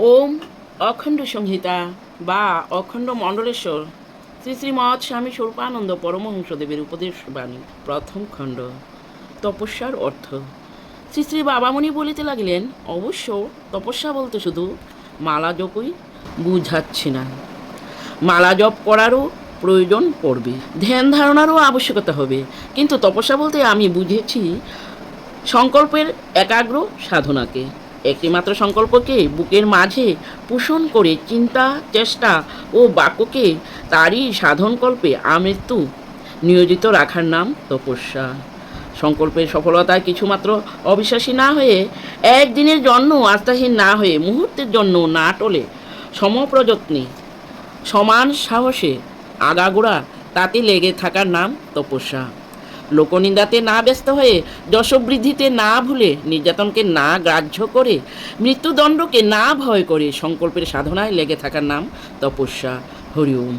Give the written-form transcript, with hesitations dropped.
ওম অখণ্ড সংহিতা বা অখণ্ড মণ্ডলেশ্বর শ্রী শ্রীমৎ স্বামী স্বরূপানন্দ পরমহংসদেবের উপদেশ বাণী প্রথম খণ্ড। তপস্যার অর্থ। শ্রী শ্রী বাবামণি বলিতে লাগিলেন, অবশ্য তপস্যা বলতে শুধু মালা জপই বুঝাচ্ছি না, মালা জপ করারও প্রয়োজন পড়বে, ধ্যান ধারণারও আবশ্যকতা হবে। কিন্তু তপস্যা বলতে আমি বুঝেছি সংকল্পের একাগ্র সাধনাকে, একটিমাত্র সংকল্পকে বুকের মাঝে পোষণ করে চিন্তা, চেষ্টা ও বাক্যকে তারই সাধনকল্পে আমৃত্যু নিয়োজিত রাখার নাম তপস্যা। সংকল্পের সফলতায় কিছুমাত্র অবিশ্বাসী না হয়ে, একদিনের জন্য আস্থাহীন না হয়ে, মুহূর্তের জন্য না টলে সমপ্রযত্নে সমান সাহসে আগাগোড়া তাতে লেগে থাকার নাম তপস্যা। লোকনিন্দাতে না ব্যস্ত হয়ে, যশবৃদ্ধিতে না ভুলে, নির্যাতনকে না গ্রাহ্য করে, মৃত্যুদণ্ডকে না ভয় করে সংকল্পের সাধনায় লেগে থাকার নাম তপস্যা। হরি ওম।